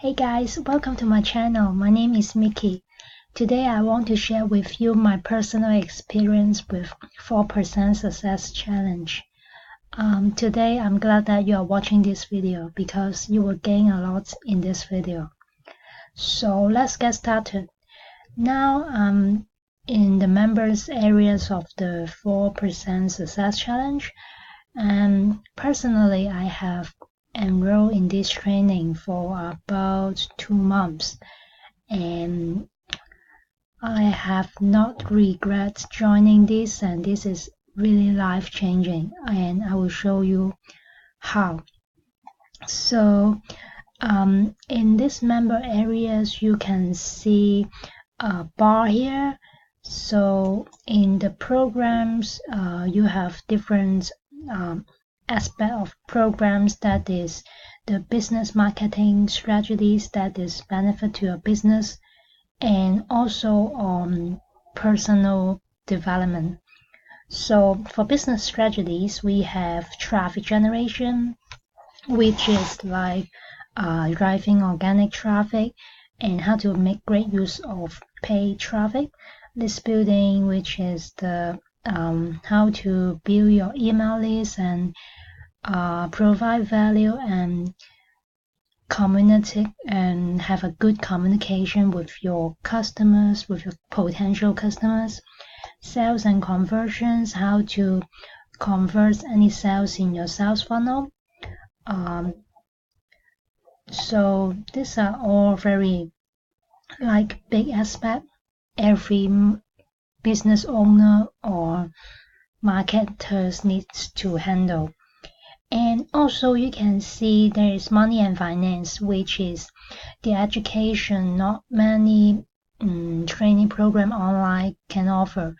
Hey guys, welcome to my channel. My name is Mickey. Today I want to share with you my personal experience with 4% Success Challenge. Today I'm glad that you are watching this video because you will gain a lot in this video. So let's get started. Now I'm in the members areas of the 4% Success Challenge, and personally I have enrolled in this training for about 2 months, and I have not regret joining this, and this is really life-changing, and I will show you how. So in this member areas you can see a bar here. So in the programs you have different aspect of programs, that is the business marketing strategies that is benefit to your business, and also on personal development. So for business strategies we have traffic generation, which is like driving organic traffic and how to make great use of paid traffic. List building, which is the how to build your email list and provide value and community and have a good communication with your customers, with your potential customers. Sales and conversions, how to convert any sales in your sales funnel. So these are all very big aspect every business owner or marketers needs to handle. And also you can see there is money and finance, which is the education not many training program online can offer.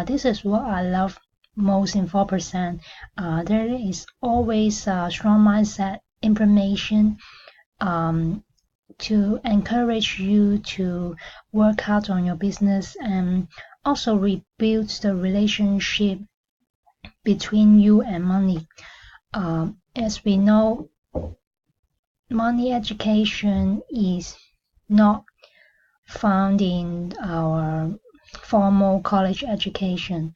This is what I love most in 4%. There is always a strong mindset information to encourage you to work hard on your business, and also rebuild the relationship between you and money. As we know, money education is not found in our formal college education,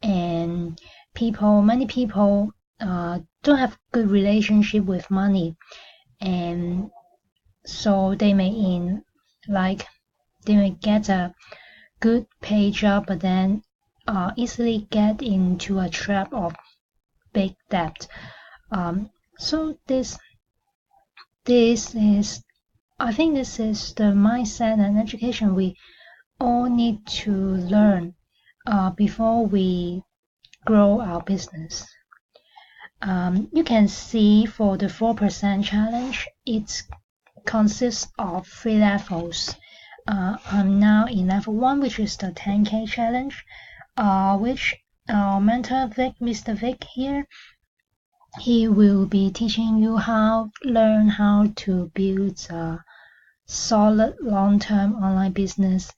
and many people don't have good relationship with money, and so they may get a good pay job, but then easily get into a trap of big debt. So I think this is the mindset and education we all need to learn before we grow our business. You can see for the 4% challenge, it consists of 3 levels. I'm now in level 1, which is the 10K challenge, which our mentor Vic, Mr. Vic here, he will be teaching you learn how to build a solid long-term online business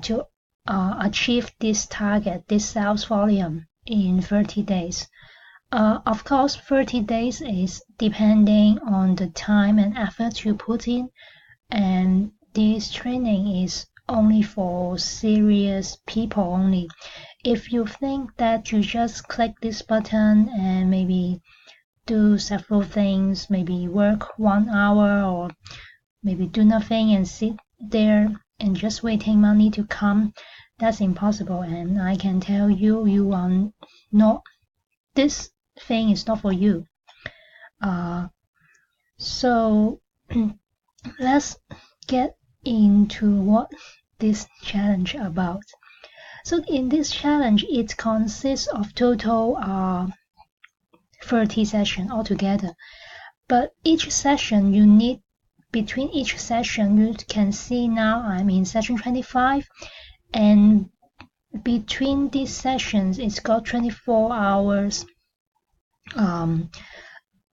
to achieve this target, this sales volume in 30 days. Of course, 30 days is depending on the time and effort you put in, and this training is only for serious people only. If you think that you just click this button and maybe do several things, maybe work 1 hour or maybe do nothing and sit there and just waiting money to come, that's impossible. And I can tell you, you are not, this thing is not for you. So let's get into what this challenge about. So in this challenge, it consists of total 30 sessions altogether. But each session you need, between each session, you can see now I'm in session 25, and between these sessions it's got 24 hours.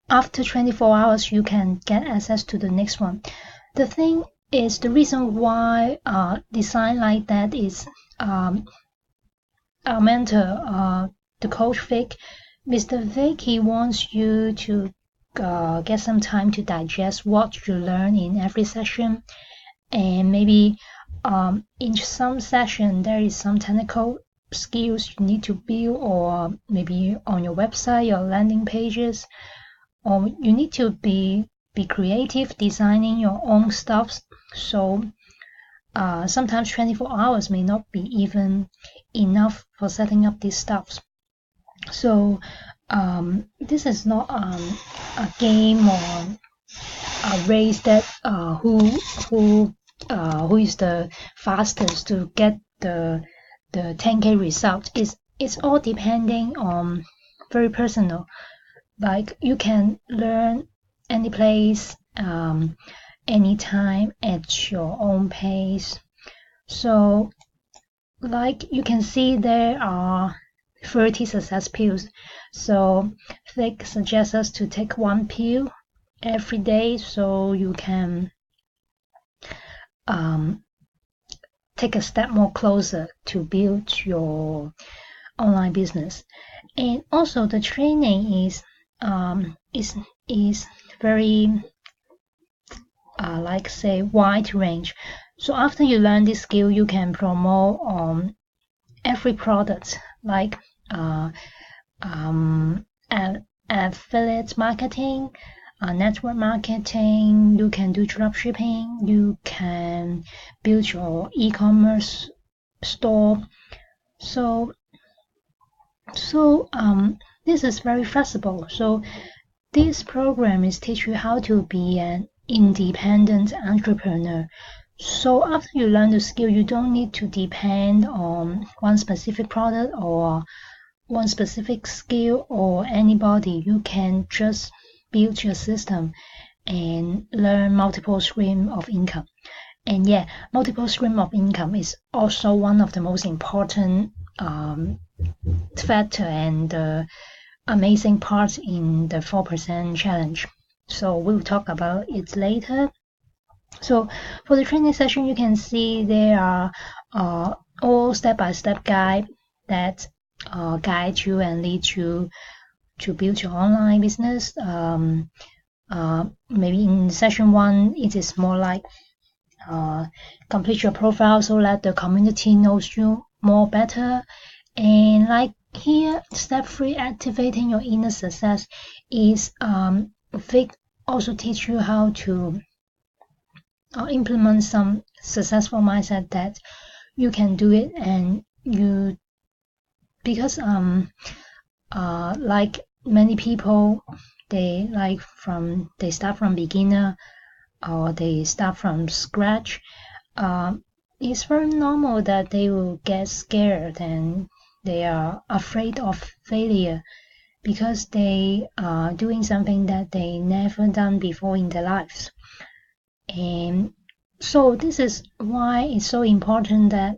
After 24 hours you can get access to the next one. The thing is, the reason why design like that is our mentor, the coach Vic, Mr. Vic, he wants you to get some time to digest what you learn in every session, and maybe in some session there is some technical skills you need to build, or maybe on your website, your landing pages, or you need to be creative designing your own stuff. So sometimes 24 hours may not be even enough for setting up these stuff. So this is not a game or a race that who is the fastest to get the 10K result. It's all depending on very personal. Like you can learn any place, anytime at your own pace. So like you can see there are 30 success pills. So Vic suggests us to take one pill every day so you can take a step more closer to build your online business. And also the training is very like say wide range. So after you learn this skill, you can promote every product, like affiliate marketing, network marketing. You can do drop shipping. You can build your e-commerce store. So this is very flexible. So this program is teach you how to be an independent entrepreneur. So after you learn the skill, you don't need to depend on one specific product or one specific skill or anybody. You can just build your system and learn multiple streams of income. And yeah, multiple stream of income is also one of the most important factor and amazing part in the 4% challenge. So we'll talk about it later. So for the training session, you can see there are all step-by-step guide that guide you and lead you to build your online business. Maybe in session 1, it is more like complete your profile so that the community knows you more better. And like here, step 3, activating your inner success, is Vic also teach you how to implement some successful mindset that you can do it, and you, because like many people, they start from beginner or they start from scratch. It's very normal that they will get scared and they are afraid of failure because they are doing something that they never done before in their lives. And so this is why it's so important that,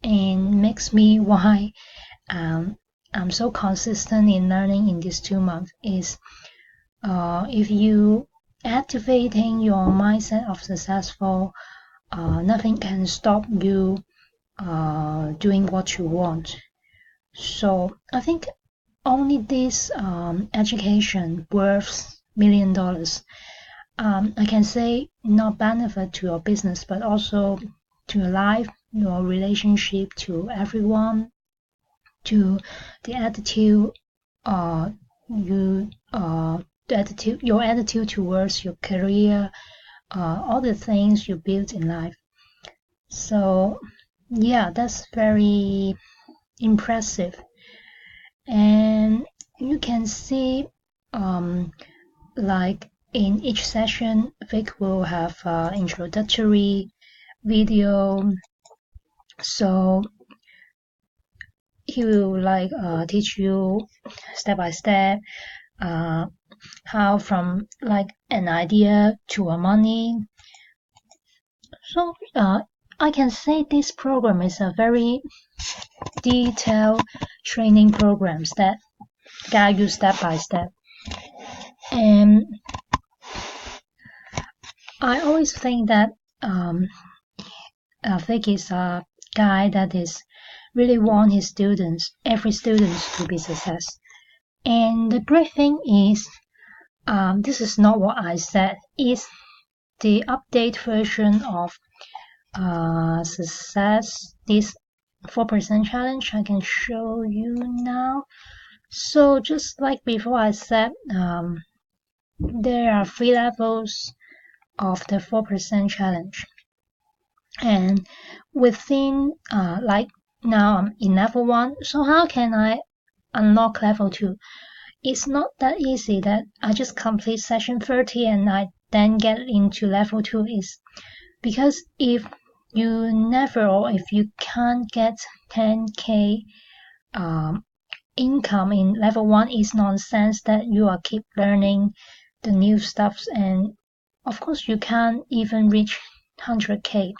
and makes me why I'm so consistent in learning in these 2 months, is if you activating your mindset of successful, nothing can stop you doing what you want. So I think only this education worth $1 million. I can say not benefit to your business, but also to your life, your relationship to everyone, to the attitude, your attitude towards your career, all the things you build in life. So yeah, that's very impressive. And you can see like in each session, Vic will have introductory video. So he will like teach you step by step how from like an idea to a money. So I can say this program is a very detailed training programs that guide you step by step. And I always think that Vic is a guy that is really want his students, every student, to be success. And the great thing is this is not what I said. It's the update version of success, this 4% challenge. I can show you now. So just like before I said, there are 3 levels of the 4% challenge. And within, like now I'm in level 1, so how can I unlock level 2? It's not that easy that I just complete session 30 and I then get into level 2. Is because if you never, or if you can't get 10k income in level 1, is nonsense that you are keep learning the new stuffs, and of course you can't even reach 100k.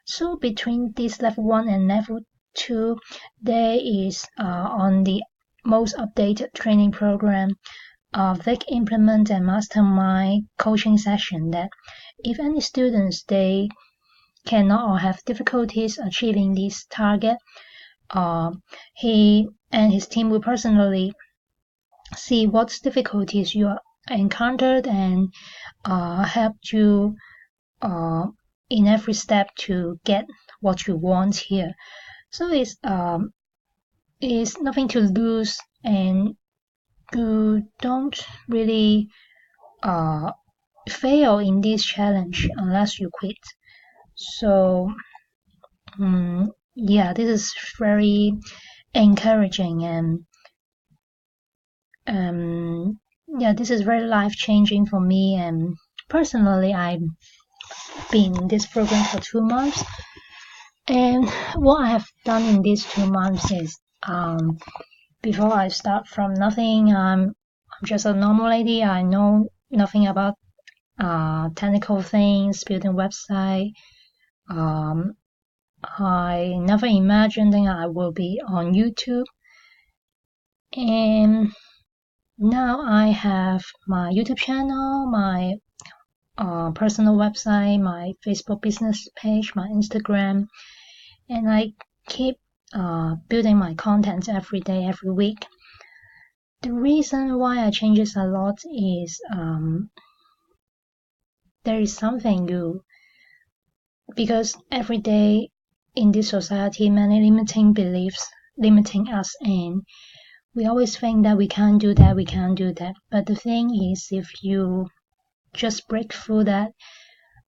So between this level 1 and level 2, there is on the most updated training program, Vic Implement and Mastermind coaching session, that if any students they cannot or have difficulties achieving this target, he and his team will personally see what difficulties you encountered and help you in every step to get what you want here. So it's nothing to lose, and you don't really fail in this challenge unless you quit. So yeah, this is very encouraging, and yeah, this is very life-changing for me. And personally, I've been in this program for 2 months, and what I have done in these 2 months is, before I start from nothing, I'm just a normal lady. I know nothing about technical things, building website. I never imagined that I will be on YouTube, and now I have my YouTube channel, my personal website, my Facebook business page, my Instagram, and I keep building my content every day, every week. The reason why I change this a lot is there is something new, because every day in this society, many limiting beliefs limiting us, and we always think that we can't do that, we can't do that. But the thing is, if you just break through that,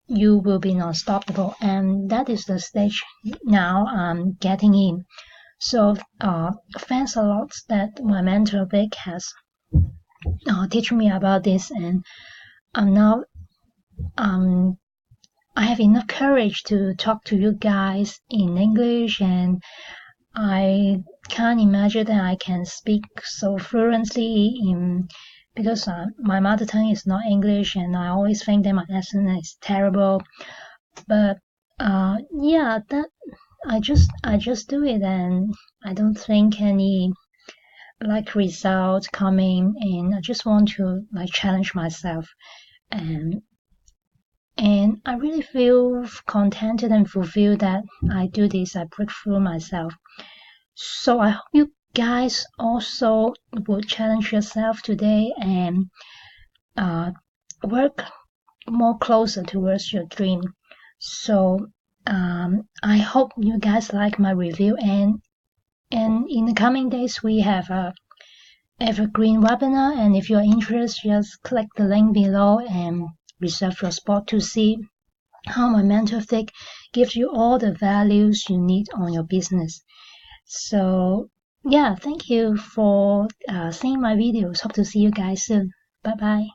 you will be unstoppable, and that is the stage now I'm getting in. So thanks a lot that my mentor Vic has teach me about this, and I'm now I have enough courage to talk to you guys in English, and I can't imagine that I can speak so fluently because my mother tongue is not English, and I always think that my accent is terrible. But yeah, that I just do it, and I don't think any like result coming, and I just want to like challenge myself, and I really feel contented and fulfilled that I do this, I break through myself. So I hope you guys also will challenge yourself today and work more closer towards your dream. So I hope you guys like my review, and in the coming days we have a evergreen webinar, and if you're interested, just click the link below and reserve your spot to see how my mentor Vic gives you all the values you need on your business. So yeah, thank you for seeing my videos. Hope to see you guys soon. Bye bye.